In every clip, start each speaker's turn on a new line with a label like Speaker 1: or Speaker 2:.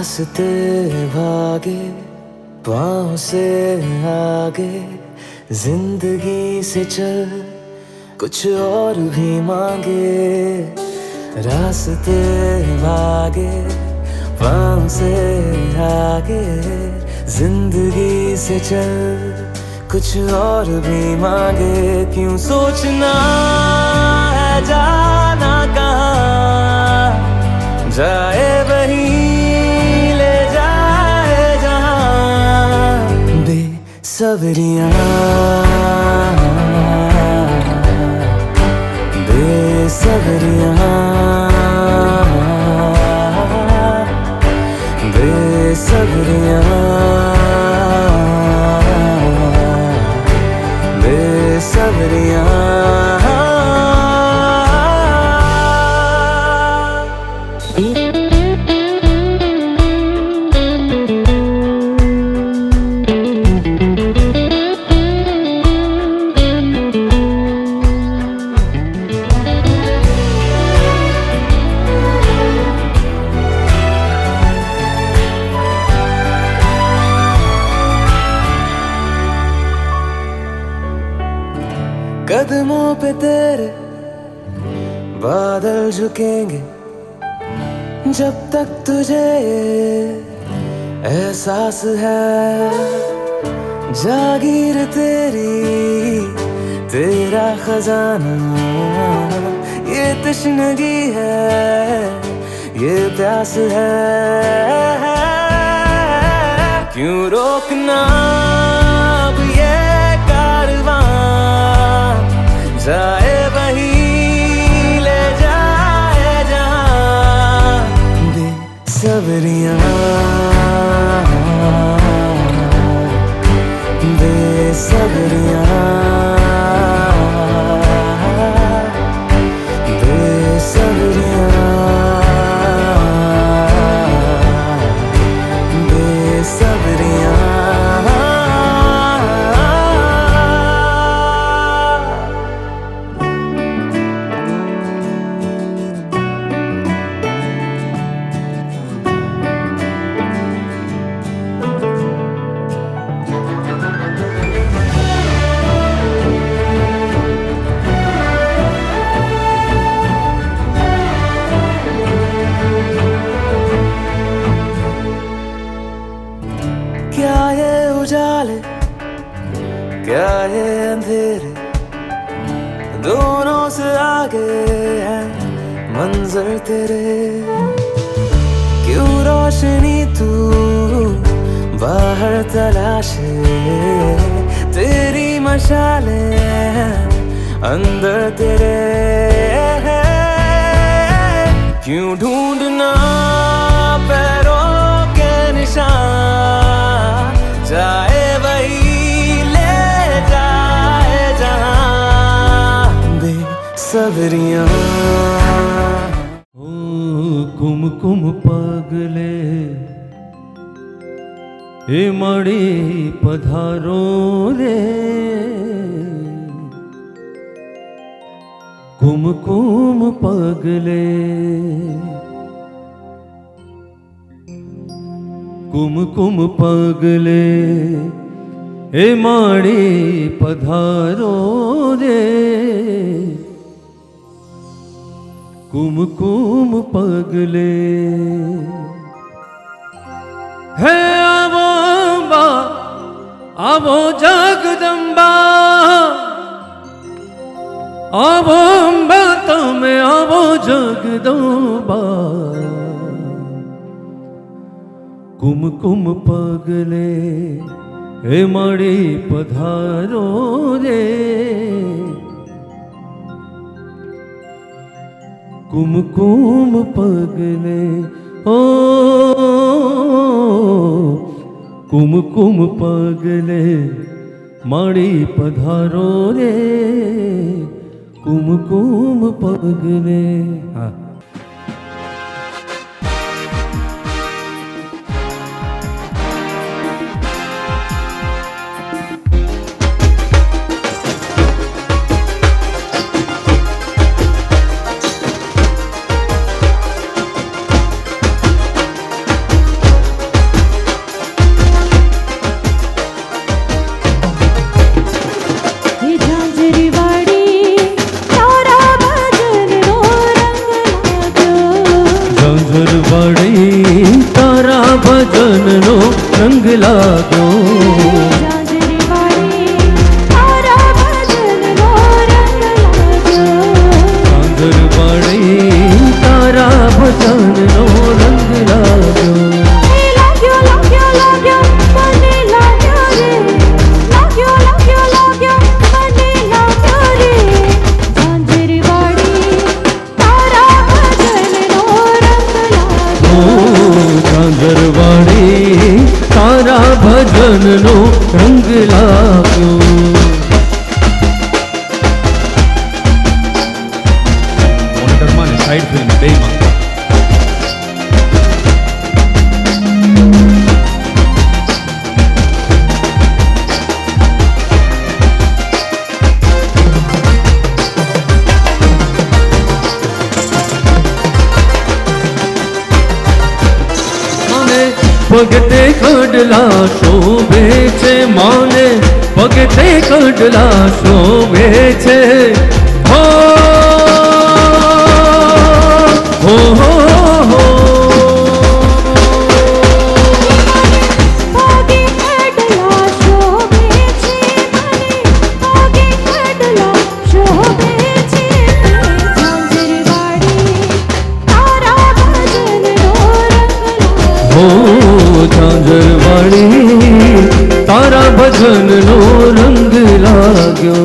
Speaker 1: रास्ते भागे पाँव से आगे, जिंदगी से चल कुछ और भी मांगे। रास्ते भागे पाँव से आगे, जिंदगी से चल कुछ और भी मांगे। क्यों सोचना है जाना कहाँ, जाए वही ले जाए जहाँ। बेसब्रियाँ बेसब्रियाँ बेसब्रियाँ बेसब्रियाँ। कदमों पे तेरे बादल झुकेंगे, जब तक तुझे एहसास है। जागीर तेरी तेरा खजाना, ये तश्नगी है ये प्यास है। क्यों रोकना अब ये कारवां, जाए वही ले जाए जहाँ। बेसब्रियाँ बेसब्रियाँ बेसब्रियाँ बेसब्रियाँ। क्या ये उजाले क्या ये अंधेरे, दोनों से आगे है मंजर तेरे। क्यों रोशनी तू बाहर तलाशे, तेरी मशालें अंदर तेरे। क्यों ढूंढना पैरों के निशान, जाए वही ले जाए जहाँ। बेसब्रियाँ
Speaker 2: कुमकुम पगले ए मड़ी पधारो रे। कुमकुम पगले कुमकुम पगले ए माड़ी पधारो रे। कुमकुम पगले है आवो अम्बा आवो जगदम्बा, आवो अम्बा तमे आवो जगदम्बा। कुमकुम पगले हे मड़ी पधारो रे। कुमकुम पगले ओ कुमकुम पगले मड़ी पधारो रे। कुमकुम पगले। हाँ ભજનનો રંગ લાગ્યો. મોનિટરમાં ને સાઈડ ફરીને બેમાં પગતે કડલા શોભે છે, માને પગતે કડલા શોભે છે. હો હો હો હો ઝાંઝરવાળી તારા ભજનનો રંગ લાગ્યો.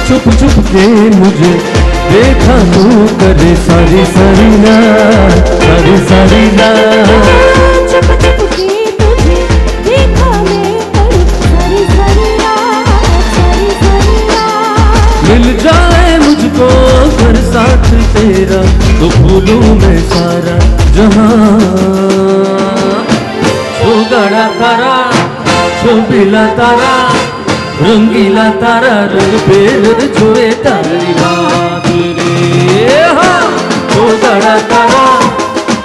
Speaker 2: चुप चुप के मुझे देखा तू करे सारी सारी रात, सारी सारी रात.
Speaker 3: चुप चुप के तुझे देखा मैं सारी सारी रात, सारी सारी रात.
Speaker 2: मिल जाए मुझको अगर साथ तेरा तो भूलूं मैं सारा जहां. छुगड़ा तारा छुबिला तारा रंगीला तारा रंग पेर જોએ તારી વાત રે. હા છોગડા તારા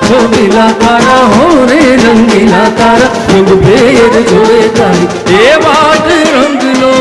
Speaker 2: છોબીલા તારા હો રે રંગીલા તારા રંગ પેર જોએ તારી એ વાત રંગલો.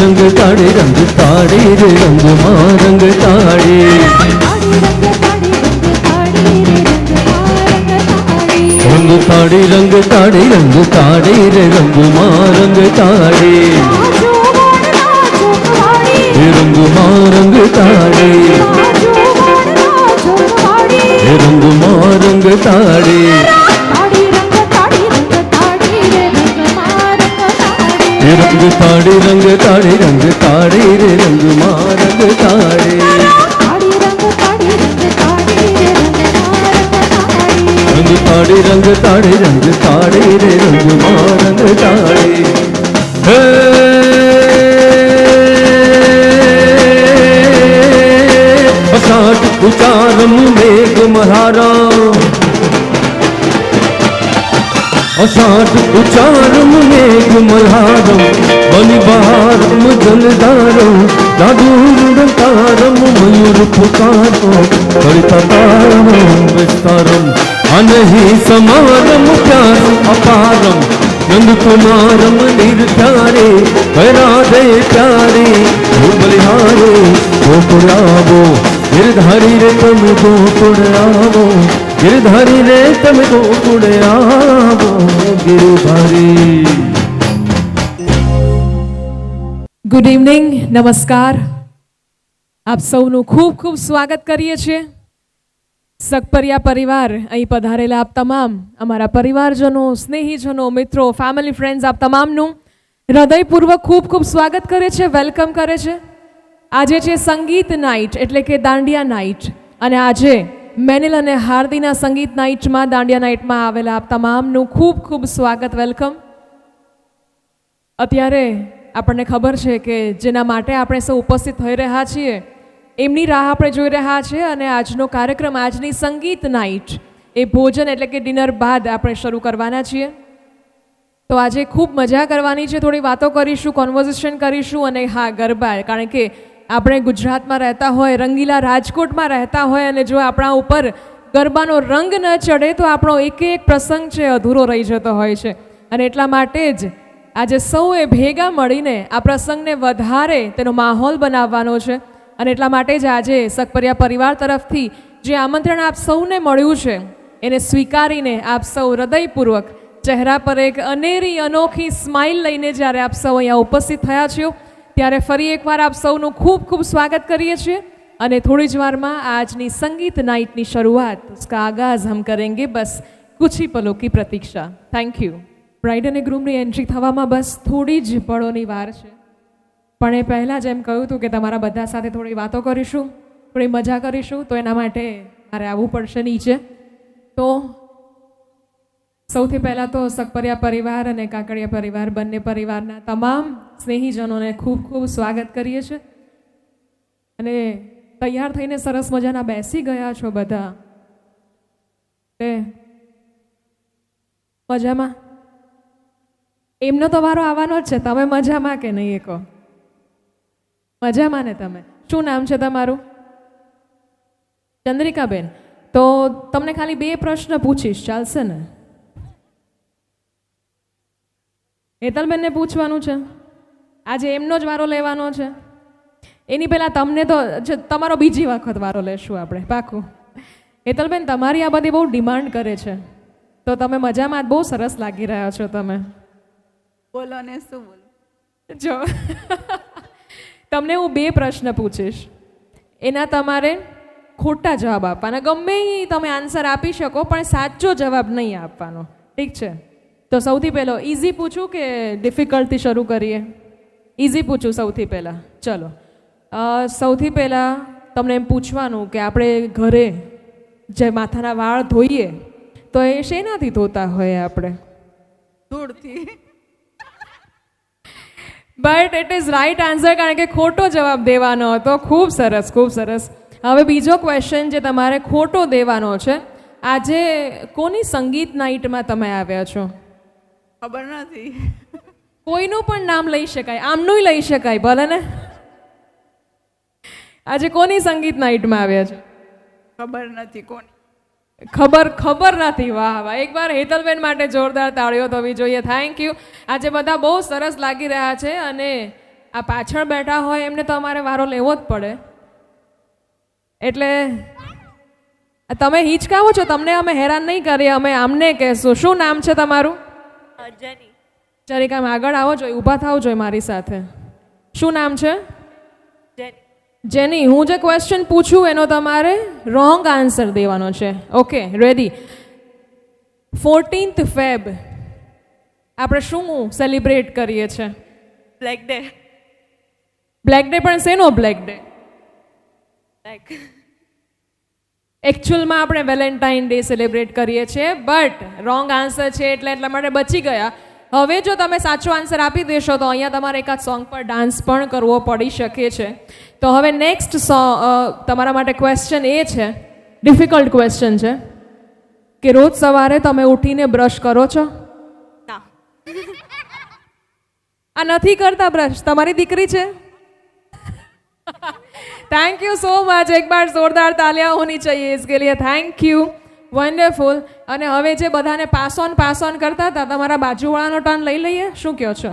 Speaker 2: रंग ताड़े रंग ताड़े रे रंग मां रंग ताड़े. रंग ताड़े रंग ताड़े रंग ताड़े रे रंग मां रंग ताड़े. रंग मां रंग ताड़े रंग मां रंग ताड़े. रंग ताड़े रंग ताड़े रंग ताड़े रे रंग मां रंग ताड़े. रंग ताड़े रंग ताड़े रंग ताड़े रे रंग मां रंग ताड़े. हे अषाढ़ उचारम मेघ महारा. अषाढ़ उचारम मेघ मल्हारम बलिबारम जलधारम दादूरतारम मयूर पुकारम करितारम विस्तारम अनहि समारम प्यार अपारम नंद कुमारम निर्धारे राधे प्यारे हो बलिहारे गोकुलावो गिरधारी रे तुम गोकुलावो गिरधारी रे तुम गोकुलावो गिरधारी.
Speaker 4: ગુડ ઇવનિંગ, નમસ્કાર. આપ સૌનું ખૂબ ખૂબ સ્વાગત કરીએ છીએ. સગપરિયા પરિવાર અહીં પધારેલા આપ તમામ અમારા પરિવારજનો, સ્નેહીજનો, મિત્રો, ફેમિલી ફ્રેન્ડ્સ આપ તમામનું હૃદયપૂર્વક ખૂબ ખૂબ સ્વાગત કરે છે, વેલકમ કરે છે. આજે છે સંગીત નાઇટ એટલે કે દાંડિયા નાઇટ અને આજે મેનિલ અને હાર્દીના સંગીત નાઇટમાં દાંડિયા નાઇટમાં આવેલા આપ તમામનું ખૂબ ખૂબ સ્વાગત, વેલકમ. અત્યારે આપણને ખબર છે કે જેના માટે આપણે સૌ ઉપસ્થિત થઈ રહ્યા છીએ એમની રાહ આપણે જોઈ રહ્યા છીએ અને આજનો કાર્યક્રમ, આજની સંગીત નાઇટ એ ભોજન એટલે કે ડિનર બાદ આપણે શરૂ કરવાના છીએ. તો આજે ખૂબ મજા કરવાની છે, થોડી વાતો કરીશું, કોન્વર્ઝેશન કરીશું અને હા ગરબા, કારણ કે આપણે ગુજરાતમાં રહેતા હોય, રંગીલા રાજકોટમાં રહેતા હોય અને જો આપણા ઉપર ગરબાનો રંગ ન ચડે તો આપણો એક એક પ્રસંગ છે અધૂરો રહી જતો હોય છે. અને એટલા માટે જ આજે સૌએ ભેગા મળીને આ પ્રસંગને વધારે તેનો માહોલ બનાવવાનો છે. અને એટલા માટે જ આજે સકપરિયા પરિવાર તરફથી જે આમંત્રણ આપ સૌને મળ્યું છે એને સ્વીકારીને આપ સૌ હૃદયપૂર્વક ચહેરા પર એક અનેરી અનોખી સ્માઇલ લઈને જ્યારે આપ સૌ અહીંયા ઉપસ્થિત થયા છો ત્યારે ફરી એકવાર આપ સૌનું ખૂબ ખૂબ સ્વાગત કરીએ છીએ. અને થોડી જ વારમાં આજની સંગીત નાઇટની શરૂઆત उसका आगाज हम करेंगे. बस कुछ ही पलों की प्रतीक्षा. Thank you. બ્રાઇડ અને ગ્રૂમની એન્ટ્રી થવામાં બસ થોડી જ પળોની વાર છે, પણ એ પહેલાં જ એમ કહ્યું હતું કે તમારા બધા સાથે થોડી વાતો કરીશું, થોડી મજા કરીશું, તો એના માટે મારે આવવું પડશે નીચે. તો સૌથી પહેલાં તો સકપરિયા પરિવાર અને કાકડિયા પરિવાર બંને પરિવારના તમામ સ્નેહીજનોને ખૂબ ખૂબ સ્વાગત કરીએ છીએ. અને તૈયાર થઈને સરસ મજાના બેસી ગયા છો બધા? મજામાં? એમનો તો વારો આવવાનો જ છે. તમે મજામાં કે નહીં? એ કહો. મજામાં ને તમે? શું નામ છે તમારું? ચંદ્રિકાબેન. તો તમને ખાલી 2 પ્રશ્ન પૂછીશ, ચાલશે ને? હેતલબેનને પૂછવાનું છે, આજે એમનો જ વારો લેવાનો છે. એની પહેલાં તમને તો તમારો બીજી વખત વારો લેશું આપણે, પાકું. હેતલબેન, તમારી આ બધી બહુ ડિમાન્ડ કરે છે, તો તમે મજામાં બહુ સરસ લાગી રહ્યા છો તમે.
Speaker 5: બોલો ને, શું બોલું?
Speaker 4: જો તમને હું 2 પ્રશ્ન પૂછીશ, એના તમારે ખોટા જવાબ આપવાના. ગમે એ તમે આન્સર આપી શકો, પણ સાચો જવાબ નહીં આપવાનો, ઠીક છે? તો સૌથી પહેલો ઇઝી પૂછું કે ડિફિકલ્ટથી શરૂ કરીએ? ઇઝી પૂછું સૌથી પહેલાં. ચલો, સૌથી પહેલાં તમને એમ પૂછવાનું કે આપણે ઘરે જે માથાના વાળ ધોઈએ તો એ શેનાથી ધોતા હોય આપણે?
Speaker 5: ધૂળથી.
Speaker 4: But it is right answer, કારણ કે ખોટો જવાબ દેવાનો હતો. ખૂબ સરસ, ખૂબ સરસ. હવે બીજો ક્વેશ્ચન જે તમારે ખોટો દેવાનો છે. આજે કોની સંગીત નાઇટમાં તમે આવ્યા છો?
Speaker 5: ખબર નથી.
Speaker 4: કોઈનું પણ નામ લઈ શકાય, આમનું લઈ શકાય, ભલે ને. આજે કોની સંગીત નાઇટમાં આવ્યા છે?
Speaker 5: ખબર નથી કોની.
Speaker 4: ખબર નથી. વાહ વાહ, એકવાર હેતલબેન માટે જોરદાર તાળીઓ થવી જોઈએ. Thank you. આજે બધા બહુ સરસ લાગી રહ્યા છે અને આ પાછળ બેઠા હોય એમને તો અમારે વારો લેવો જ પડે. એટલે તમે હિચકાવો છો, તમને અમે હેરાન નહીં કરીએ, અમે આમને કહેશું. શું નામ છે તમારું?
Speaker 5: જેની.
Speaker 4: ચરિકામ આગળ આવો જોઈએ, ઊભા થાવ જોઈએ મારી સાથે. શું નામ છે? જેની. હું જે ક્વેશ્ચન પૂછું એનો તમારે રોંગ આન્સર દેવાનો છે. Okay, ready? 14th ફેબ આપણે શું સેલિબ્રેટ કરીએ છીએ?
Speaker 5: Black day.
Speaker 4: બ્લેક ડે, પણ શેનો બ્લેક ડે?
Speaker 5: લાઈક
Speaker 4: એકચ્યુઅલમાં આપણે વેલેન્ટાઇન ડે સેલિબ્રેટ કરીએ છીએ, બટ રોંગ આન્સર છે એટલે એટલા માટે બચી ગયા. હવે જો તમે સાચો આન્સર આપી દેશો તો અહીંયા તમારે એકાદ સોંગ પર ડાન્સ પણ કરવો પડી શકે છે. તો હવે નેક્સ્ટ તમારા માટે ક્વેશ્ચન એ છે, ડિફિકલ્ટ ક્વેશ્ચન છે, કે રોજ સવારે તમે ઉઠીને બ્રશ કરો છો?
Speaker 5: ના.
Speaker 4: આ નથી કરતા બ્રશ? તમારી દીકરી છે? Thank you so much. एक बार जोरदार तालियां होनी चाहिए इसके लिए. Thank you. વન્ડરફુલ. અને હવે જે બધાને પાસ ઓન કરતા હતા, તમારા બાજુવાળાનો ટર્ન લઈ લઈએ. શું કહો છો?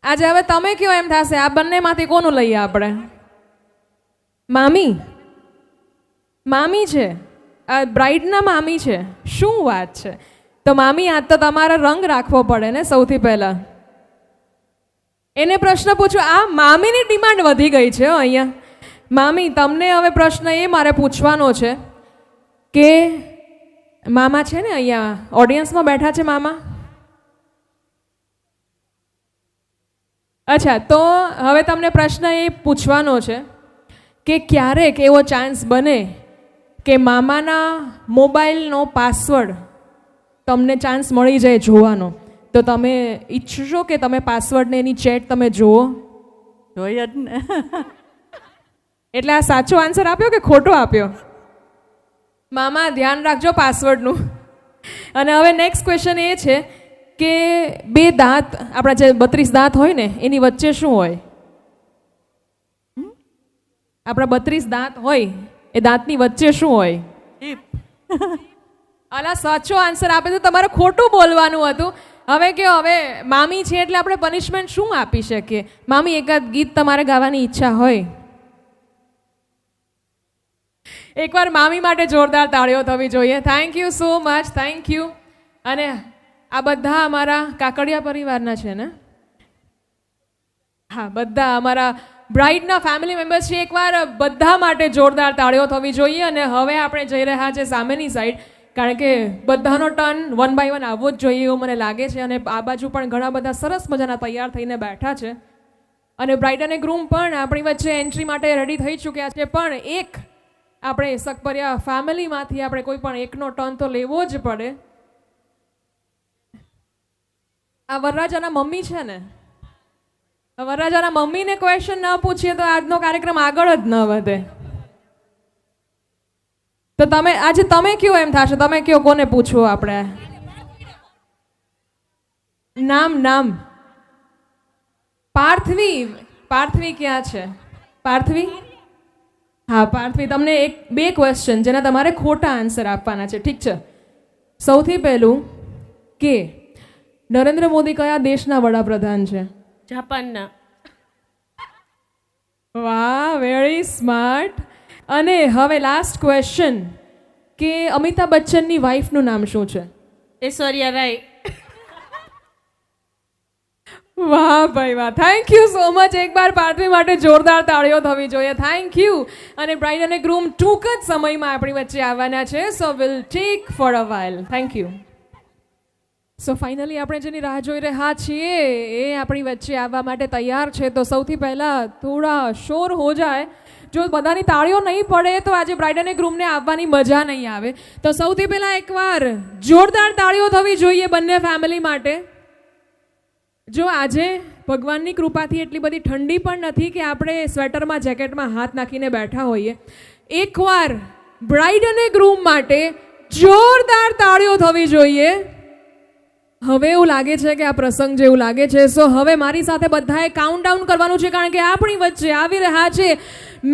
Speaker 4: આજે હવે તમે કયો એમ થશે, આ બંનેમાંથી કોનું લઈએ આપણે? મામી છે, આ બ્રાઇડના મામી છે. શું વાત છે! તો મામી, આજ તો તમારે રંગ રાખવો પડે ને સૌથી પહેલા. એને પ્રશ્ન પૂછો. આ મામીની ડિમાન્ડ વધી ગઈ છે અહીંયા. મામી, તમને હવે પ્રશ્ન એ મારે પૂછવાનો છે કે મામા છે ને અહીંયા ઓડિયન્સમાં બેઠા છે મામા? અચ્છા, તો હવે તમને પ્રશ્ન એ પૂછવાનો છે કે ક્યારેક એવો ચાન્સ બને કે મામાના મોબાઈલનો પાસવર્ડ તમને ચાન્સ મળી જાય જોવાનો, તો તમે ઈચ્છશો કે તમે પાસવર્ડને એની ચેટ તમે જુઓ?
Speaker 5: જોઈએ જ ને.
Speaker 4: એટલે આ સાચો આન્સર આપ્યો કે ખોટો આપ્યો? મામા, ધ્યાન રાખજો પાસવર્ડનું. અને હવે નેક્સ્ટ ક્વેશ્ચન એ છે કે બે દાંત, આપણા જે 32 દાંત હોય ને એની વચ્ચે શું હોય? આપણા 32 દાંત હોય એ દાંતની વચ્ચે શું હોય?
Speaker 5: Hip.
Speaker 4: અલા સાચો આન્સર આપે તો તમારે ખોટું બોલવાનું હતું. હવે કયો, હવે મામી છે એટલે આપણે પનિશમેન્ટ શું આપી શકીએ? મામી, એકાદ ગીત તમારે ગાવાની ઈચ્છા હોય? એકવાર મામી માટે જોરદાર તાળીઓ થવી જોઈએ. Thank you so much, thank you. અને આ બધા અમારા કાકડિયા પરિવારના છે ને? હા, બધા અમારા બ્રાઇડના ફેમિલી મેમ્બર્સ છે. એકવાર બધા માટે જોરદાર તાળીઓ થવી જોઈએ. અને હવે આપણે જઈ રહ્યા છે સામેની સાઈડ, કારણ કે બધાનો ટર્ન 1 બાય 1 આવવો જ જોઈએ એવું મને લાગે છે. અને આ બાજુ પણ ઘણા બધા સરસ મજાના તૈયાર થઈને બેઠા છે. અને બ્રાઇડ અને ગ્રૂમ પણ આપણી વચ્ચે એન્ટ્રી માટે રેડી થઈ ચૂક્યા છે. પણ એક આપણે સકપરિયા ફેમિલીમાંથી આપણે કોઈ પણ એકનો ટર્ન તો લેવો જ પડે. આ વરરાજાના મમ્મી છે ને? વરરાજાના મમ્મીને ક્વેશ્ચન ન પૂછીએ તો આજનો કાર્યક્રમ આગળ જ ન વધે. તો આજે તમે કયો એમ થશે. તમે કયો, કોને પૂછવું આપણે? નામ પાર્થવી ક્યાં છે? પાર્થવી? હા પાર્થવી, તમને બે ક્વેશ્ચન જેના તમારે ખોટા આન્સર આપવાના છે. ઠીક છે. સૌથી પહેલું કે નરેન્દ્ર મોદી કયા દેશના વડાપ્રધાન છે?
Speaker 5: જાપાનના.
Speaker 4: વાહ, વેરી સ્માર્ટ. અને હવે લાસ્ટ ક્વેશ્ચન કે અમિતાભ બચ્ચનની વાઈફનું નામ શું છે?
Speaker 5: ઐશ્વર્યા રાય.
Speaker 4: વાહ ભાઈ વાહ, થેન્ક યુ સો મચ. એકવાર પાર્થવી માટે જોરદાર તાળીઓ થવી જોઈએ. Thank you. અને બ્રાઇડ અને ગ્રૂમ ટૂંક જ સમયમાં આપણી વચ્ચે આવવાના છે. So will take for a while. Thank you. So finally આપણે જેની રાહ જોઈ રહ્યા છીએ એ આપણી વચ્ચે આવવા માટે તૈયાર છે. તો સૌથી પહેલાં થોડા શોર હો જાય. જો બધાની તાળીઓ નહીં પડે તો આજે બ્રાઇડ અને ગ્રૂમને આવવાની મજા નહીં આવે. તો સૌથી પહેલાં એકવાર જોરદાર તાળીઓ થવી જોઈએ બંને ફેમિલી માટે. જો આજે ભગવાનની કૃપાથી એટલી બધી ઠંડી પણ નથી કે આપણે સ્વેટરમાં જેકેટમાં હાથ નાખીને બેઠા હોઈએ. એકવાર બ્રાઇડ અને ગ્રૂમ માટે જોરદાર તાળીઓ થવી જોઈએ. હવે એવું લાગે છે કે આ પ્રસંગ જેવું લાગે છે. સો હવે મારી સાથે બધાએ કાઉન્ટડાઉન કરવાનું છે, કારણ કે આપણી વચ્ચે આવી રહ્યા છે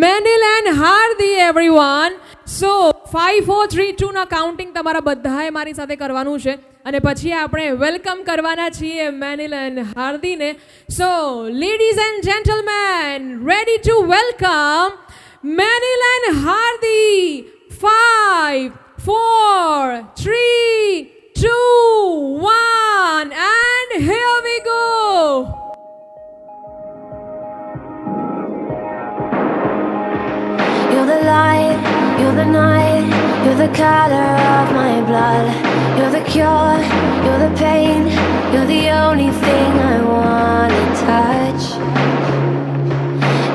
Speaker 4: મેનિલ એન્ડ હાર્દી. એવરીવન, સો 5 4 3 2 ના કાઉન્ટિંગ તમારા બધાએ મારી સાથે કરવાનું છે. અને પછી આપણે વેલકમ કરવાના છીએ મેનિલ એન્ડ હાર્દીને. So ladies and gentlemen, ready to welcome Menil and Hardi. 5 4 3 2 1 and here we go.
Speaker 6: You're the light, you're the night, you're the color of my blood. You're the cure, you're the pain, you're the only thing I wanna touch.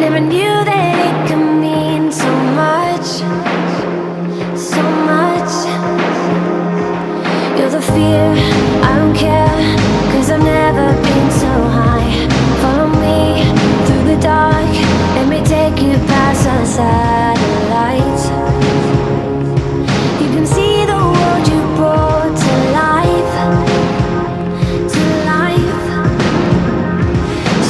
Speaker 6: Never knew that it could mean so much, so much. You're the fear, I don't care, 'cause I've never been so high. Follow me through the dark, let me take you past the satellites. You can see the world you brought to life, to life.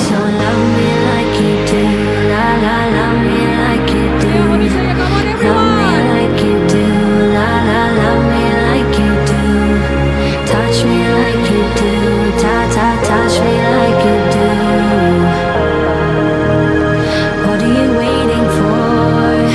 Speaker 6: So love me like you do, la la, love me like you do.
Speaker 4: Come on
Speaker 6: Love
Speaker 4: everyone.
Speaker 6: me like you do, la la, love me like you do. Touch me like you do, ta ta, touch me like you do. What are you waiting for?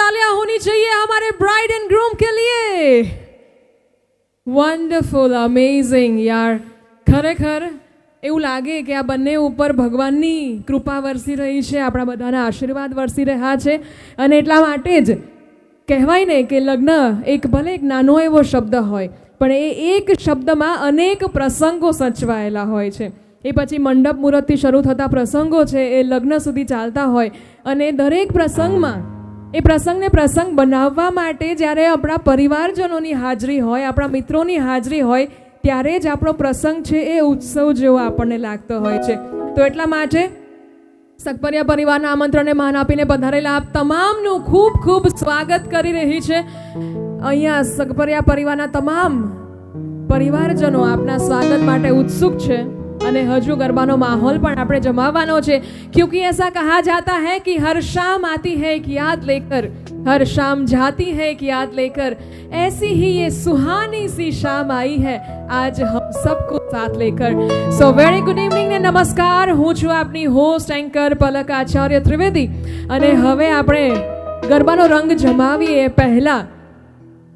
Speaker 4: तालियां होनी चाहिए हमारे bride and groom के लिए. Wonderful, amazing યાર. ખરેખર એવું લાગે કે આ બંને ઉપર ભગવાનની કૃપા વરસી રહી છે, આપણા બધાના આશીર્વાદ વરસી રહ્યા છે. અને એટલા માટે જ કહેવાય ને કે લગ્ન એક ભલે એક નાનો એવો શબ્દ હોય, પણ એ એક શબ્દમાં અનેક પ્રસંગો સચવાયેલા હોય છે. એ પછી મંડપ મુહૂર્તથી શરૂ થતા પ્રસંગો છે એ લગ્ન સુધી ચાલતા હોય. અને દરેક પ્રસંગમાં એ પ્રસંગને પ્રસંગ બનાવવા માટે જ્યારે આપણા પરિવારજનોની હાજરી હોય, આપણા મિત્રોની હાજરી હોય, ત્યારે જ આપણો પ્રસંગ છે એ ઉત્સવ જેવો આપણને લાગતો હોય છે. તો એટલા માટે સગપરિયા પરિવારના આમંત્રણને માન આપીને પધારેલા આપ તમામનું ખૂબ ખૂબ સ્વાગત કરી રહી છે. અહીંયા સગપરિયા પરિવારના તમામ પરિવારજનો આપના સ્વાગત માટે ઉત્સુક છે. અને હજુ ગરબાનો માહોલ પણ આપણે જમાવવાનો છે. क्योंकि ऐसा कहा जाता है कि हर शाम आती है एक याद लेकर, हर शाम जाती है एक याद लेकर, ऐसी ही ये सुहानी सी शाम आई है आज हम सबको साथ लेकर. સો વેરી ગુડ ઇવનિંગ ને નમસ્કાર. હું છું આપની હોસ્ટ એન્કર પલક આચાર્ય ત્રિવેદી. અને હવે આપણે ગરબાનો રંગ જમાવીએ પહેલા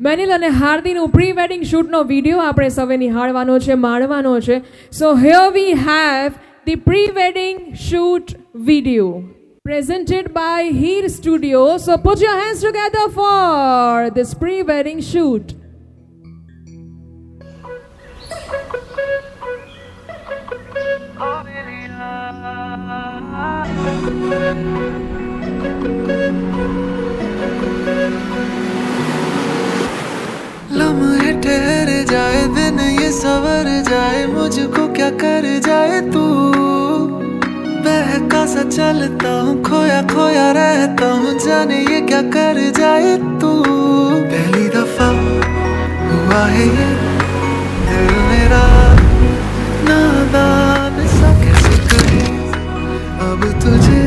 Speaker 4: મેનિલ અને હાર્દીનું પ્રી વેડિંગ શૂટનો વિડીયો આપણે સૌએ નિહાળવાનો છે, માણવાનો છે. સો here we have the pre wedding shoot video presented by Heer Studio. So put your hands together for this pre-wedding shoot.
Speaker 7: लम्हे ठहर जाए, दिन ये सवर जाए, मुझको क्या कर जाए तू. बहका सा चलता हूँ, खोया खोया रहता हूँ, जाने ये क्या कर जाए तू. पहली दफा हुआ है ये दिल मेरा नादान सा, कैसे कहे अब तुझे.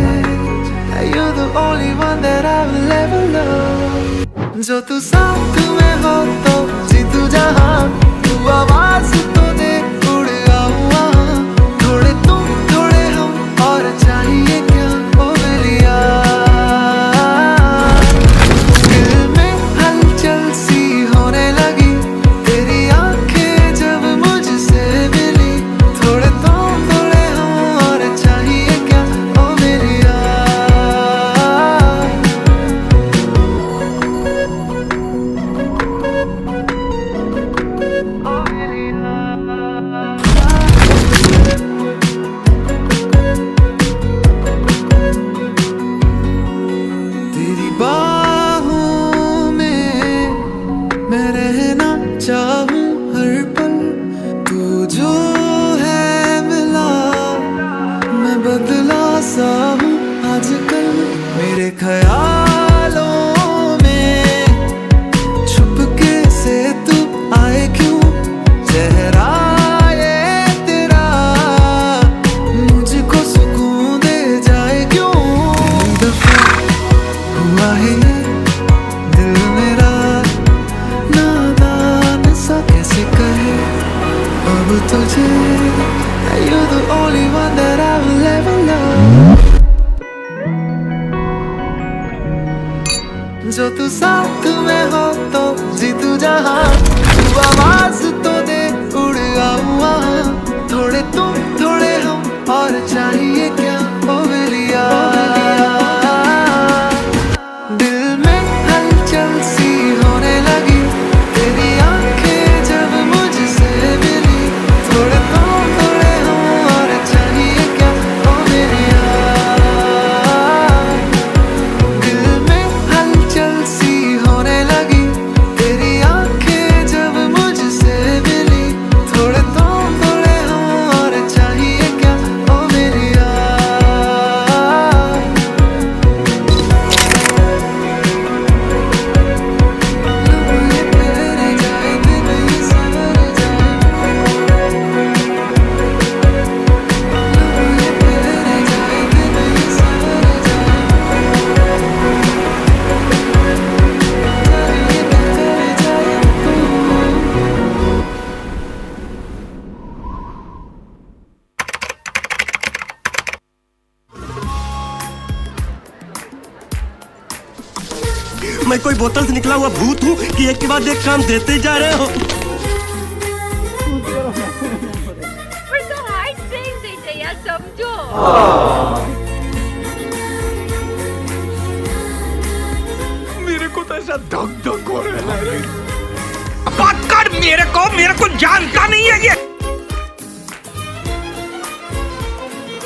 Speaker 7: You're the only one that I will ever love. जो तू साथ में हो तो जीतू जहाँ, तू आवाज तो दे उड़ आऊं वहाँ. थोड़े तुम थोड़े हम और चाहिए क्या ओ मेरिया. दिल में हलचल सी होने लगी तेरी आंखें जब मुझसे मिली. थोड़े तुम थोड़े हम और चाहिए क्या ओ मेरिया. तेरी बाहों में मैं रहना चाहूं हर पल. तू जो है मिला मैं बदला सा हूं आजकल. मेरे ख्यालों में छुपके से तू आए क्यों. चेहरा ये तेरा मुझको सुकून दे जाए क्यों. दफा हुआ है ये दिल मेरा नादान सा, कैसे कहे अब तुझे. You're the only one that I will ever love. जो तू साथ में हो तो जीतू जहाँ, तू आवाज तो दे उड़ आऊं वहाँ. थोड़े तुम थोड़े हम और चाहिए क्या ओ मेरिया. दिल में हलचल सी होने लगी तेरी आंखें जब मुझसे मिली. थोड़े तुम थोड़े हम और चाहिए क्या ओ मेरिया. दिल में हलचल सी होने लगी
Speaker 8: मैं कोई बोतल से निकला हुआ भूत हूँ कि एक के बाद एक काम देते ही जा रहे हो?
Speaker 6: પણ તો હાર્ટ બ્રેક થઈ જાય યાર, સમજો.
Speaker 8: मेरे को तो ऐसा धक धक हो रहा है.
Speaker 9: बात कर मेरे को जानता नहीं है ये.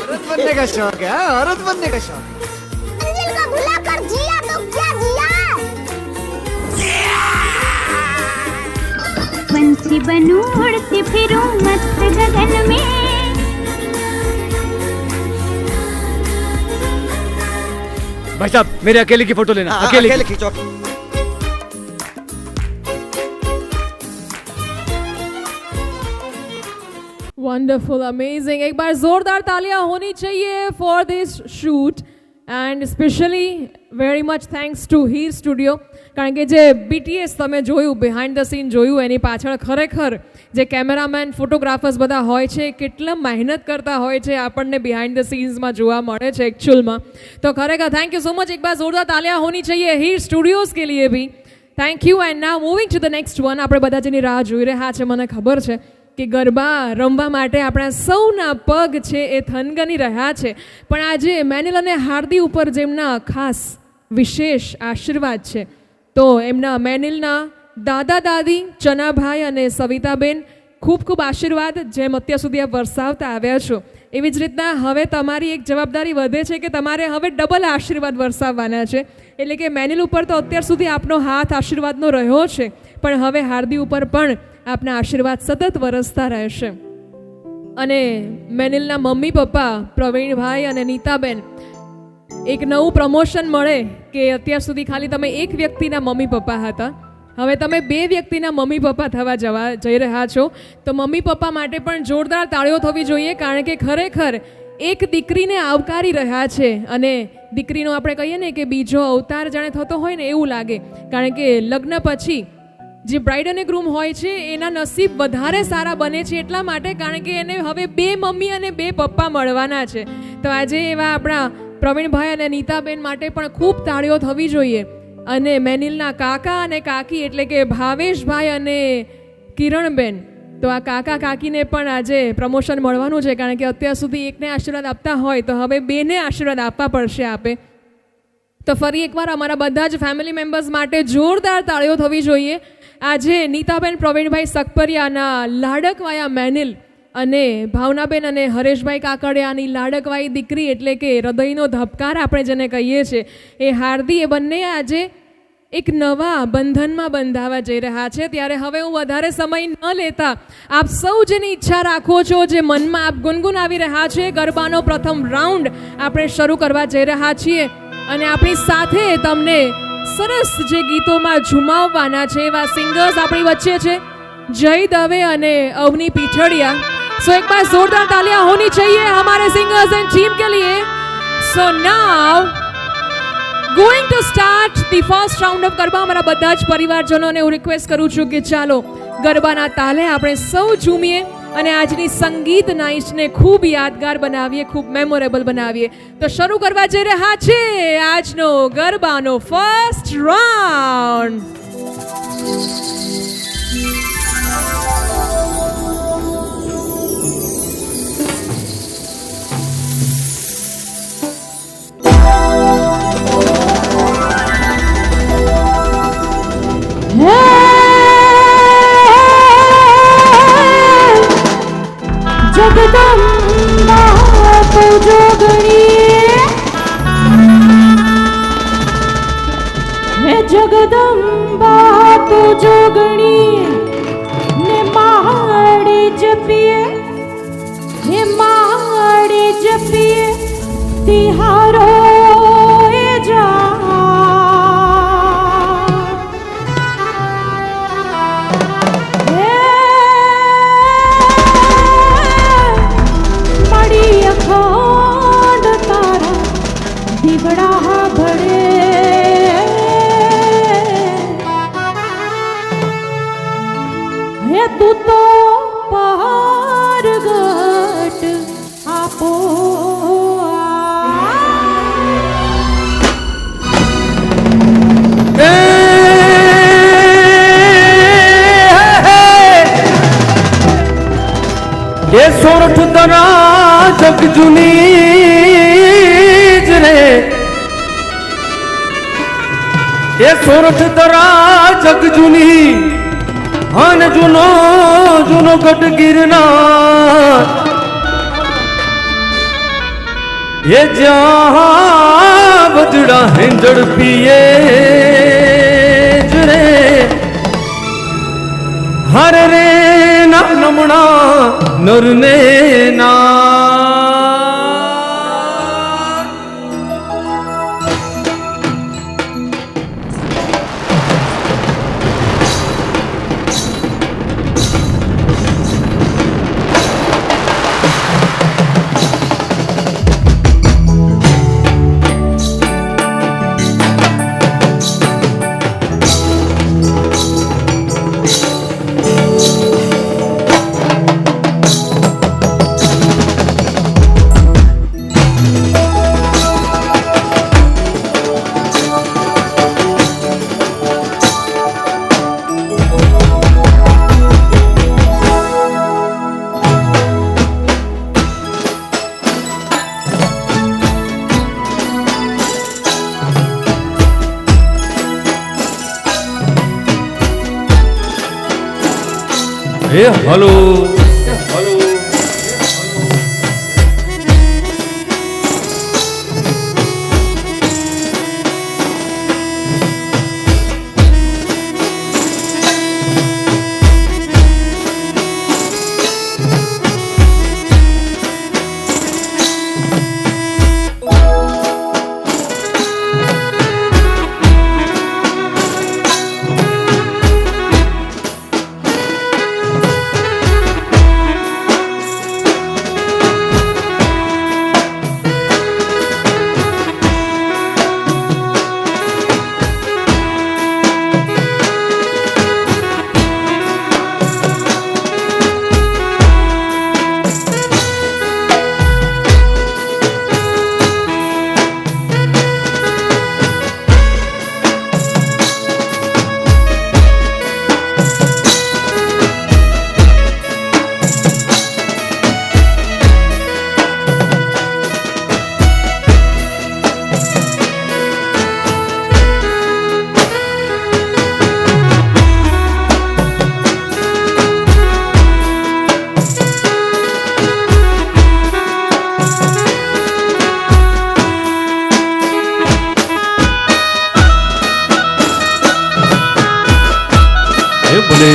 Speaker 7: औरत बनने का शौक है, औरत बनने का शौक.
Speaker 6: मंजिल को भुलाकर जिया तो क्या जिया. पंछी बनूं उड़ती फिरूं मस्त गगन में.
Speaker 2: भाई साहब मेरे अकेले की फोटो लेना, अकेले की.
Speaker 8: खींचो.
Speaker 4: Wonderful, amazing. एक बार जोरदार तालियां होनी चाहिए for this shoot and specially very much thanks to Heer studio, કારણ કે જે BTS તમે જોયું, બિહાઇન્ડ ધ સીન જોયું, એની પાછળ ખરેખર જે કેમેરામેન ફોટોગ્રાફર્સ બધા હોય છે કેટલા મહેનત કરતા હોય છે આપણને બિહાઇન્ડ ધ સીન્સમાં જોવા મળે છે એકચ્યુઅલમાં. તો ખરેખર થેન્ક યુ સો મચ. એક બાર જોરદાર તાલિયાं હોની चाहिए हीर स्टूडियोज के लिए भी. Thank you. And now moving to the next one. આપણે બધા જેની રાહ જોઈ રહ્યા છે, મને ખબર છે કે ગરબા રમવા માટે આપણા સૌના પગ છે એ થનગની રહ્યા છે, પણ આજે મેનિલ અને હાર્દી ઉપર જેમના ખાસ વિશેષ આશીર્વાદ છે, તો એમના મેનિલના દાદા દાદી ચનાભાઈ અને સવિતાબેન ખૂબ ખૂબ આશીર્વાદ જેમ અત્યાર સુધી આપ વરસાવતા આવ્યા છો, એવી જ રીતના હવે તમારી એક જવાબદારી વધે છે કે તમારે હવે ડબલ આશીર્વાદ વરસાવવાના છે. એટલે કે મેનિલ ઉપર તો અત્યાર સુધી આપનો હાથ આશીર્વાદનો રહ્યો છે, પણ હવે હાર્દી ઉપર પણ આપના આશીર્વાદ સતત વરસતા રહેશે. અને મેનિલના મમ્મી પપ્પા પ્રવીણભાઈ અને નીતાબેન, એક નવું પ્રમોશન મળે કે અત્યાર સુધી ખાલી તમે એક વ્યક્તિના મમ્મી પપ્પા હતા, હવે તમે બે વ્યક્તિના મમ્મી પપ્પા થવા જઈ રહ્યા છો. તો મમ્મી પપ્પા માટે પણ જોરદાર તાળીઓ થવી જોઈએ, કારણ કે ખરેખર એક દીકરીને આવકારી રહ્યા છે, અને દીકરીનો આપણે કહીએ ને કે બીજો અવતાર જાણે થતો હોય ને એવું લાગે, કારણ કે લગ્ન પછી જે બ્રાઇડ અને ગ્રૂમ હોય છે એના નસીબ વધારે સારા બને છે એટલા માટે, કારણ કે એને હવે બે મમ્મી અને બે પપ્પા મળવાના છે. તો આજે એવા આપણા પ્રવીણભાઈ અને નીતાબેન માટે પણ ખૂબ તાળીઓ થવી જોઈએ. અને મેનિલના કાકા અને કાકી એટલે કે ભાવેશભાઈ અને કિરણબેન, તો આ કાકા કાકીને પણ આજે પ્રમોશન મળવાનું છે, કારણ કે અત્યાર સુધી એકને આશીર્વાદ આપતા હોય તો હવે બેને આશીર્વાદ આપવા પડશે આપે. તો ફરી એકવાર અમારા બધા જ ફેમિલી મેમ્બર્સ માટે જોરદાર તાળીઓ થવી જોઈએ. આજે નીતાબેન પ્રવીણભાઈ સકપરિયાના લાડકવાયા મેનિલ અને ભાવનાબેન અને હરેશભાઈ કાકડિયાની લાડકવાઈ દીકરી એટલે કે હૃદયનો ધબકાર આપણે જેને કહીએ છીએ, એ હાર્દી, એ બંને આજે એક નવા બંધનમાં બંધાવા જઈ રહ્યા છે. ત્યારે હવે હું વધારે સમય ન લેતા, આપ સૌ જેની ઈચ્છા રાખો છો, જે મનમાં આપ ગુનગુનાવી રહ્યા છે, ગરબાનો પ્રથમ રાઉન્ડ આપણે શરૂ કરવા જઈ રહ્યા છીએ. અને આપણી સાથે તમને સરસ જે ગીતોમાં ઝુમાવવાના છે એવા સિંગર્સ આપણી વચ્ચે છે, જય દવે અને અવની પીઠડિયા. સો એક બાર જોરદાર તાલિयां होनी चाहिए हमारे सिंगर्स एंड टीम के लिए. So now going to start the first round of garba. અમારા બધા જ પરિવારજનોને હું રિક્વેસ્ટ કરું છું કે ચાલો ગરબાના તાલે આપણે સૌ ઝૂમીએ અને આજની સંગીત નાઇટને ખૂબ યાદગાર બનાવીએ, ખૂબ મેમોરેબલ બનાવીએ. તો શરૂ કરવા જઈ રહ્યા છે આજનો ગરબાનો ફર્સ્ટ રાઉન્ડ.
Speaker 3: जगदम्बा तो जोगणी है, जगदम्बा तो जोगणी ने माड़े जपिए, हे माड़े जपिए तिहारो ए जा. अखंड तारा दिवड़ा भरे, है तू तो पार गट आपो.
Speaker 2: ए એ સોરઠ દરા જગ જૂની જ રે, એ સોરઠ દરા જગ જૂની અને જૂનો જૂનો ગઢ ગિરનાર, એ જ્યાં વજડા હેંજળ પીએ જ રે, હરે રે ના નમણા નરને ના હે હલો બોલે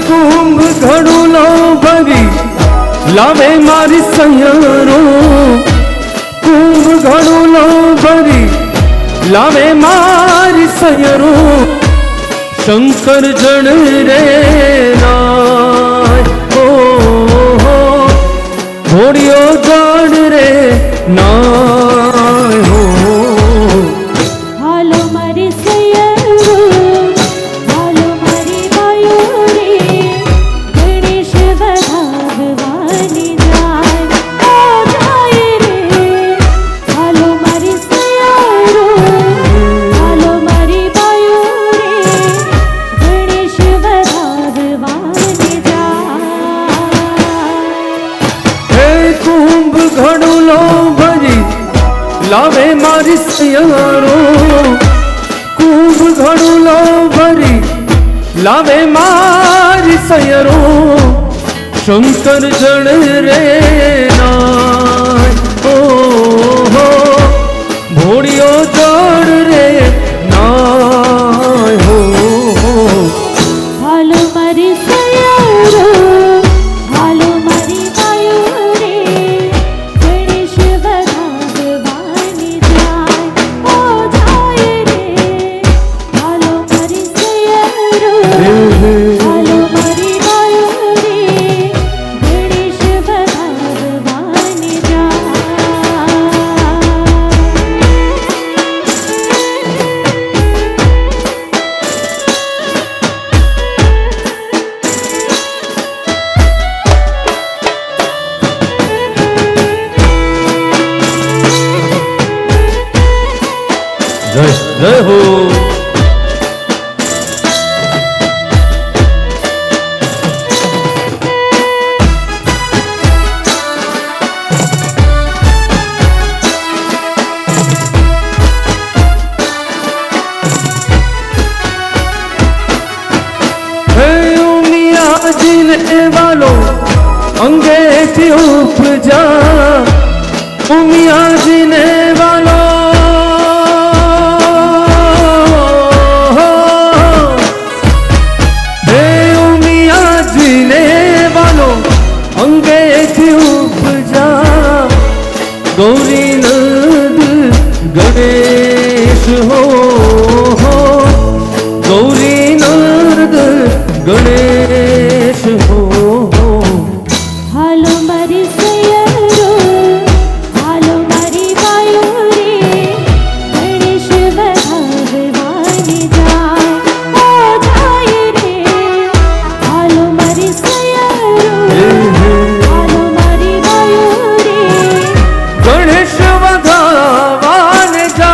Speaker 2: કુંભ ઘડું લો ભરી લાવે મારી સૈયરો, કુંભ ઘડું લો ભરી લાવે મારી સૈયરો, શંકર જણ રે નાય ઓ ઘોડિયો જણ રે નાય હો
Speaker 3: હાલો મારી સૈયરો, હાલો મારી મયુરી, ગણેશ ભગવાનની જાય ઓ જાય રે, હાલો મારી સૈયરો, હાલો મારી મયુરી, ગણેશ ભગવાનની જાય.
Speaker 2: હે કુંભ ઘડું લો ભરી લાવે મારી સૈયરો, કુંભ ઘડું લો ભરી લાવે મારી સૈયરો, શંકર જણ રે નાય ઓ ભોળિયો જણ રે નાય હો
Speaker 3: હાલો મારી સૈયરો, હાલો મારી મયુરી, ગણેશ ભગવાનની જાય ઓ જાય રે, હાલો મારી સૈયરો, હાલો મારી મયુરી,
Speaker 2: जीने वालों अंगेठी उपजा उमिया जीने वालों हे उमिया जीने वालों अंगेठी उपजा गौरी नंद गणेश हो गौरी नंद गणेश हो
Speaker 3: હાલો મારી સૈયરો હાલો મારી વાયો રે ગણેશ વધાવવાની જાય ઓ જાય રે હાલો મારી સૈયરો હાલો મારી વાયો રે
Speaker 2: गणेश वधावान जा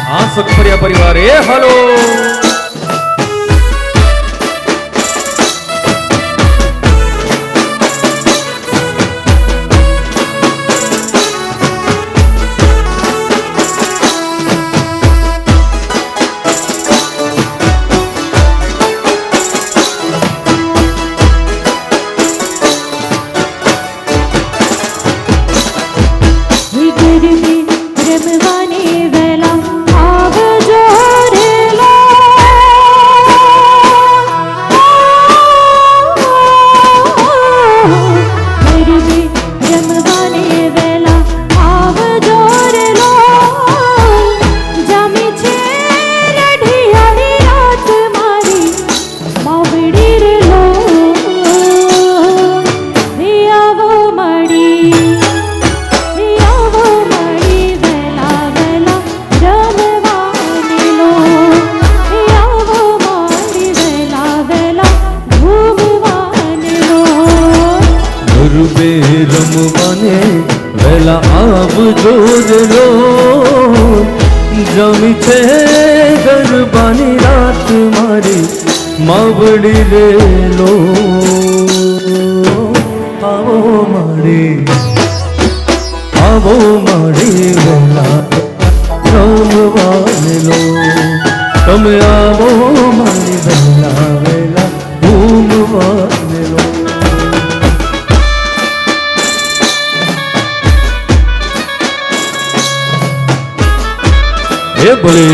Speaker 2: हाँ सकफरिया परिवार ए हेलो
Speaker 3: ગરબી રમવાની વેલા આવજો રે લો ગરબી રમવાની વેલા આવજો રે લો જામી છે રઢિયાળી રાત મારી માવડી રે લો આવો મળી આવો મળી વેલા વેલા રમવાની લો આવો મળી વેલા વેલા ઘૂમવાની લો
Speaker 2: ગરબે રમવાને વેલા આવજો રે લો જમી છે ગરબાની રાત મારી માવડી રે લો આવો મારી વેલા રમવાને લો તમે આવો મારી વેલા વેલા ઘૂમવાને લો हे बोले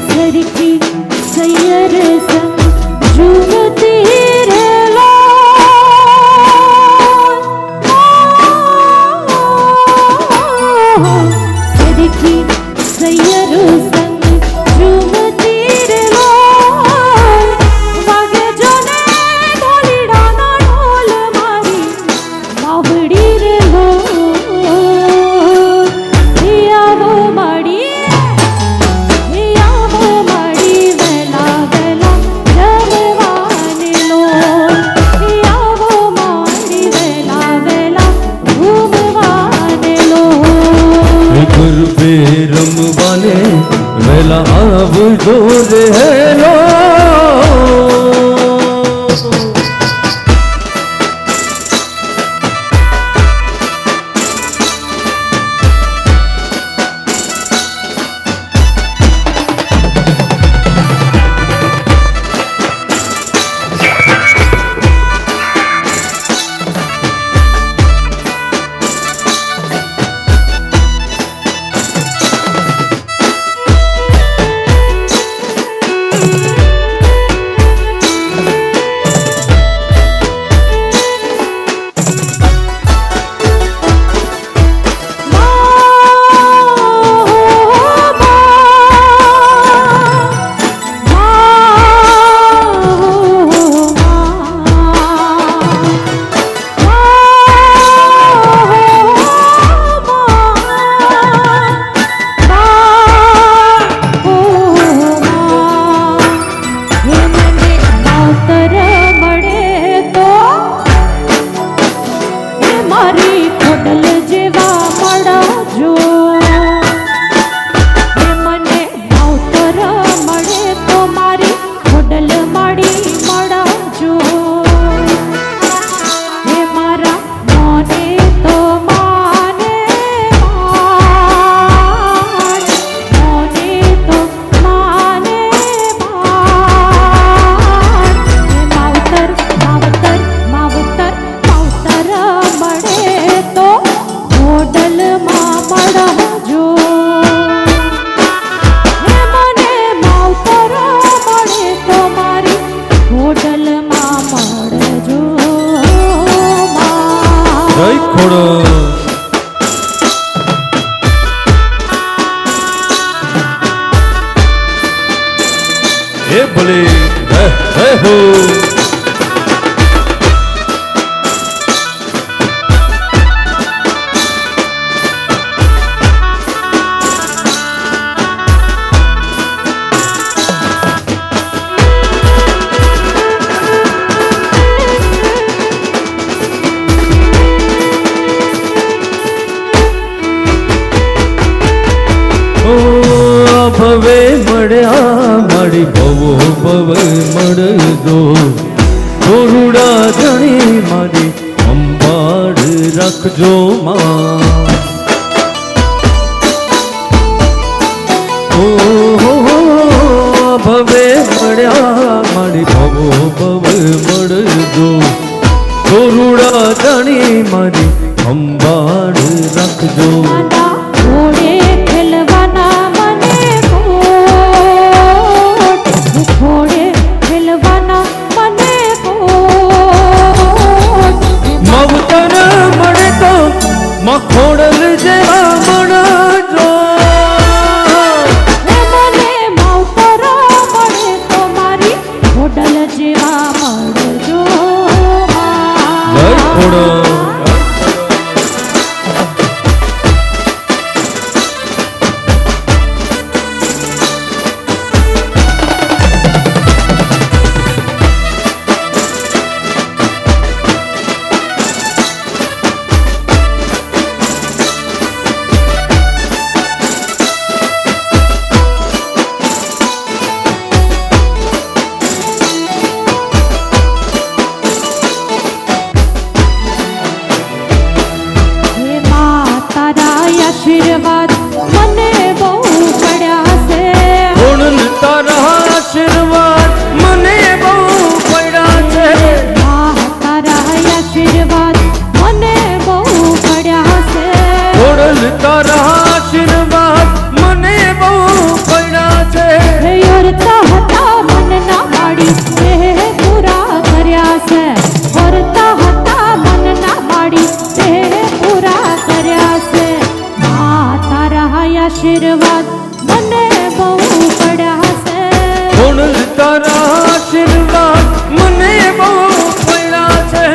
Speaker 3: સરખી સૈયર સંગ ઝૂમતી રે લો સરખી સૈયર સંગ ઝૂમતી રે લો વાગે જોને ઢોલીડાના ઢોલ મારી માવડી રે લો આવો માડી આવો મળી વેલા વેલા રમવાની લો આવો મળી વેલા વેલા ઘૂમવાની લો
Speaker 2: ગરબે રમવાને વેલા આવજો રે હેલો હે ભલે હે હો ભવે મળ્યા મારી ભવો ભવ મળજો થોરુડા જણી મારી સંભાળ રાખજો માં ઓ ભવે મળ્યા મારી ભવો ભવ મળજો થોરુડા જણી મારી સંભાળ રાખજો
Speaker 3: ઘોડે ખેલવાના મને કોટ ઘોડે ખેલવાના મને કોટ
Speaker 2: મવતર મળે તો મખોડલ જેવા મળજો
Speaker 3: મને માવતર મળે તો મારી ઘોડલ જેવા મળજો
Speaker 2: જય ખોડલ
Speaker 3: આશીર્વાદ મને બહુ પડ્યા છે
Speaker 2: ગુણ તારા આશીર્વાદ મને બહુ પડ્યા છે
Speaker 3: તારા આશીર્વાદ મને બહુ પડ્યા છે
Speaker 2: ગુણ તારા આશીર્વાદ મને બહુ પડ્યા છે
Speaker 3: યોરતા હતા મનના માડી તે પૂરા કર્યા છે યોરતા હતા મનના માડી તે પૂરા કર્યા છે આશીર્વાદ મને બહુ પડ્યા છે
Speaker 2: ગુણ તારા આશીર્વાદ મને બહુ પડ્યા છે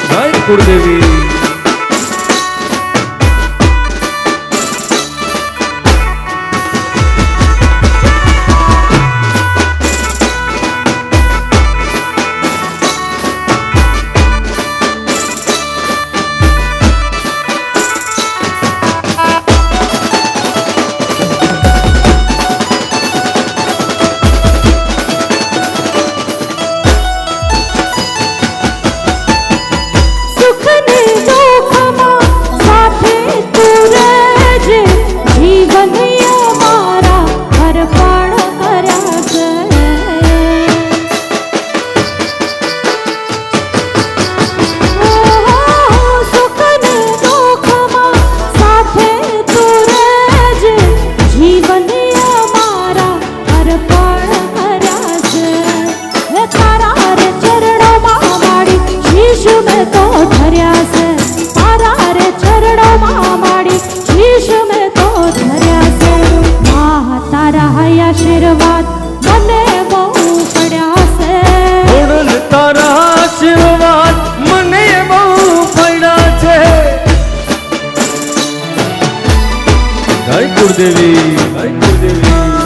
Speaker 2: જય કુળદેવી
Speaker 3: આશીર્વાદ મને બહુ પડ્યા છે
Speaker 2: ગુણ તારા આશીર્વાદ મને બહુ પડ્યા છે જય કુળદેવી જય કુળદેવી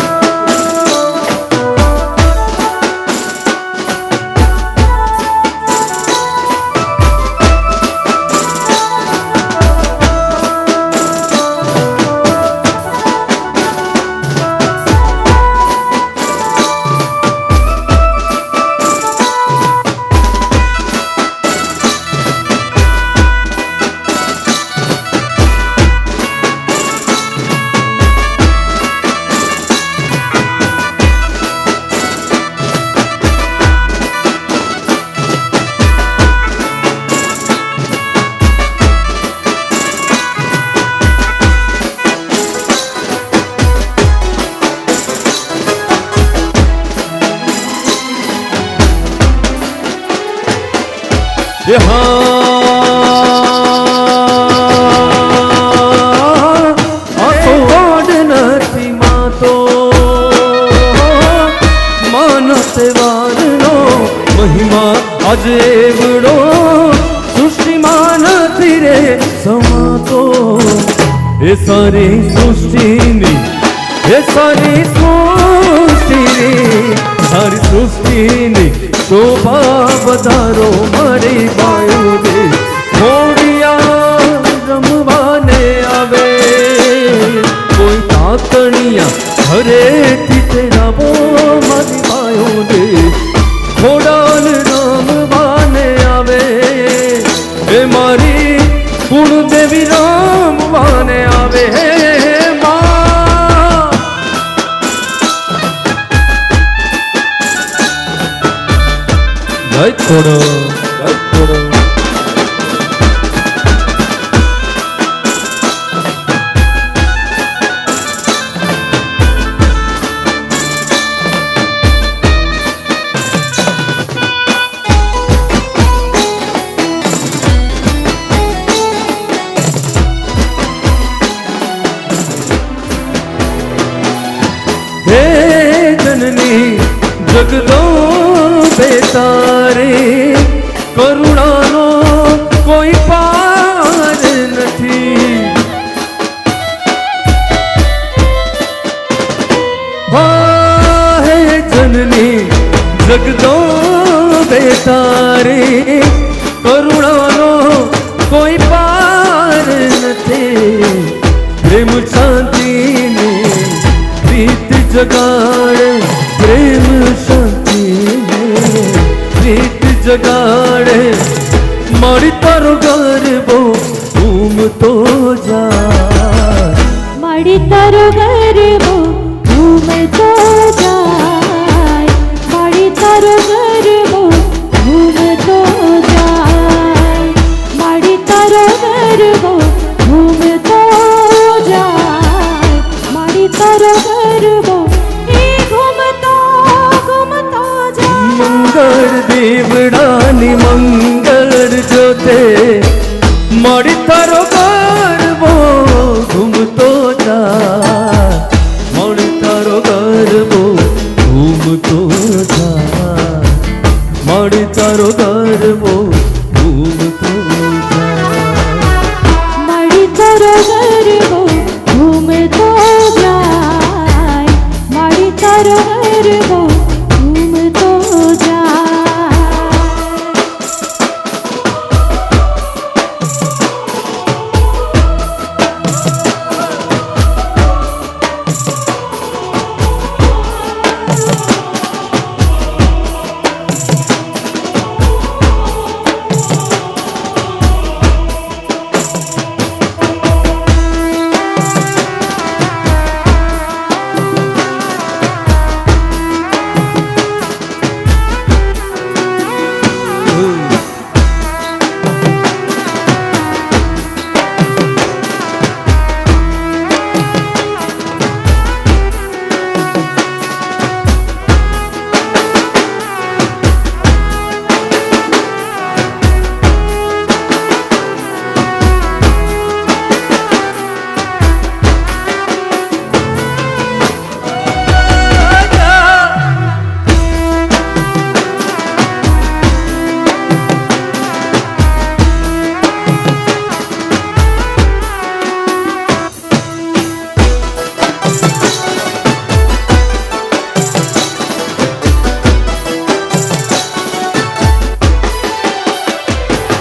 Speaker 2: આજે એવડો સૃષ્ટિમાં નથી રે સમાતો એ સારી સૃષ્ટિની એ સારી સૃષ્ટિની સારી સૃષ્ટિની શોભા વધારો મારી બાયો રે ઘોડિયા રમવાને આવે કોઈ તાતણિયા ઘરેથી તેરાવો મારી બાયો રે ઘોડાલ રમવાને આવે એ મારી કુળદેવી રમવાને આવે હે માં જય ખોડો જય ખોડો હે જનની જગદંબે તારે કરુણાનો કોઈ પાર નથી હા હે જનની જગદંબે તારે કરુણાનો કોઈ પાર નથી પ્રેમ શાંતિને પ્રીત જગાડે પ્રેમ શાંતિ પ્રીત જગાડે મારી તારો ગરબો ઘૂમતો જાય
Speaker 3: મારી તારો ગરબો ઘૂમતો જાય મારી તારો ગરબો ઘૂમતો જાય મારી તારો ગરબો ઘૂમતો જાય મારી તારો ગરબો એ ઘૂમતો ઘૂમતો જાય
Speaker 2: મંગળ દેવડાની મંગળ જોતે મારી તારો ગરબો ઘૂમતો જાય મારી તારો ગરબો ઘૂમતો જાય મારી તારો ગરબો ઘૂમતો જાય
Speaker 3: મારી તારો ગરબો ઘૂમતો જાય મારી તારો ગરબો ઘૂમતો જાય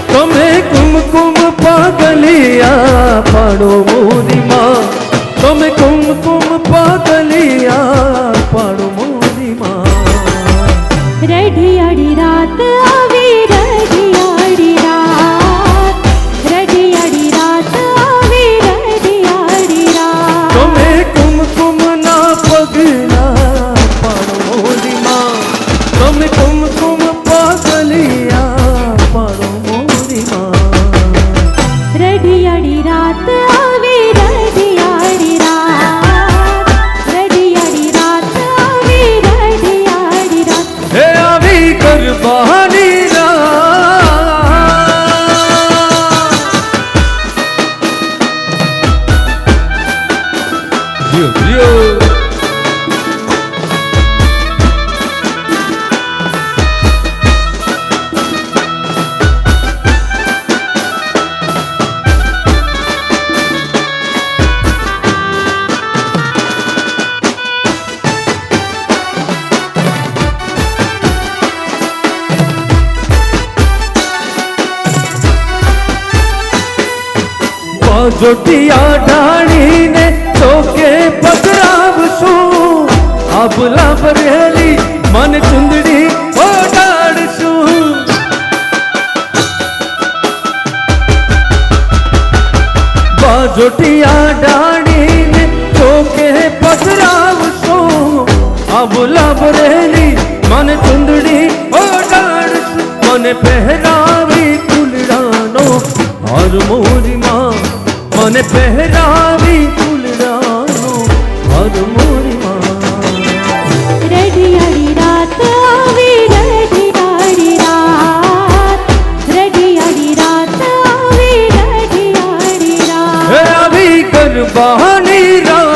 Speaker 2: તમે કુમકુમ પાગલિયા પાડો મોરી માં તમે કુમકુમ પાગલિયા પાડો મોરી માં
Speaker 3: રઢિયાળી રાત આવી રઢિયાળી રાત રઢિયાળી રાત આવી રઢિયાળી રાત
Speaker 2: તમે કુમકુમ ના પગલા પાડો મોરી માં તમે કુમકુમ પાગલિયા પાડો મોરી માં
Speaker 3: રઢિયાળી રાત આવી રઢિયાળી રાત રઢિયાળી રાત આવી રઢિયાળી રાત
Speaker 2: હે આવી ગરબાની રાત જીઓ જીઓ બાજોટિયા ઢાળીને ચોકે પધરાવશું, આભલા ભરેલી મન ચુંદડી ઓઢાડશું. બાજોટિયા ઢાળીને ચોકે પધરાવશું, આભલા ભરેલી મન ચુંદડી ઓઢાડશું. મને પહેરાવી ફૂલડાનો હાર મોરીમાં, મને પહેરાવી ફૂલડાનો હાર મોરીમાં.
Speaker 3: રડિયાળી રાત આવી, રડિયાળી રાત, રડિયાળી રાત આવી, રડિયાળી રાત.
Speaker 2: હે આવી ગરબાની રાત,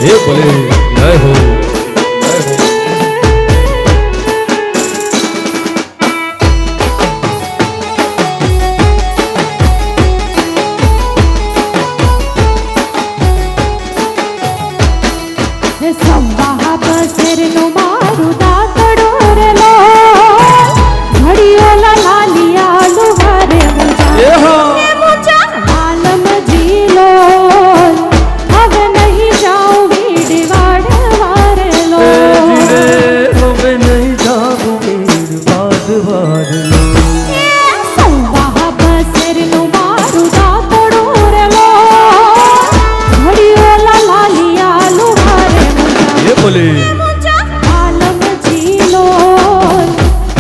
Speaker 2: એ બોલે જય હો, જય હો.
Speaker 3: સંવાહ બસેરનું મારું દાતડો રેલો, ઘડીઓ લાલિયા લુહારે
Speaker 2: એ હો.
Speaker 3: મુજા આલમ જીલો, હવે નહીં જાઉં વીડવાડ વારેલો.
Speaker 2: એ જીરે હવે નહીં જાવું વીર વાદ વારલો.
Speaker 3: સંવાહ બસેરનું મારું દાતડો રેલો, ઘડીઓ લાલિયા લુહારે
Speaker 2: એ બોલે
Speaker 3: આલમ જીલો,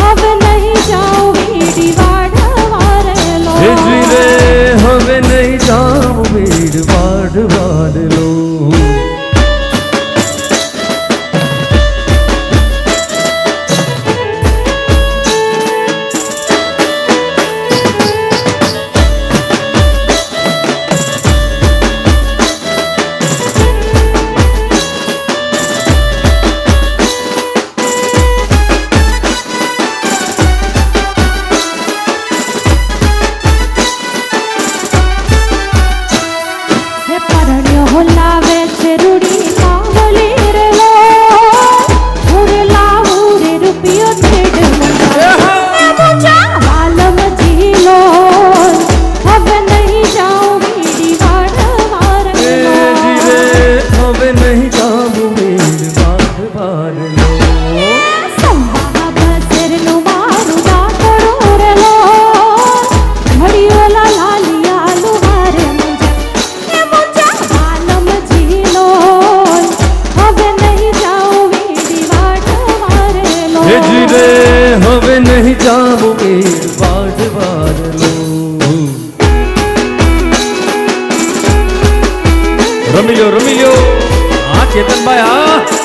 Speaker 3: હવે નહીં જાઉં વીડવાડ વારેલો.
Speaker 2: એ જીરે હવે નહીં જાવું વીર વાદ વારલો.
Speaker 3: હે પરણ્યો લાવે છે રૂડી કાવલી રેલો, ઉરે લાવું રે રૂપિયો છેડ મુજા આલમ જીલો, હવે નહીં જાઉં વીડી વાડ
Speaker 2: એ
Speaker 3: વારેલો.
Speaker 2: જીરે હવે નહીં જાવું વીર વાદ વારલો.
Speaker 3: સંવાહ બસેરનું મારું દાતડો રેલો, ઘડીઓ લાલિયા લુહારે મુજા આલમ જીલો, હવે નહીં જાઉં વીડવાડ વારેલો.
Speaker 2: એ જીરે હવે નહીં જાવું વીર વાદ વારલો. રમી લ્યો, રમી લ્યો. હા ચેતનભાઈ, હા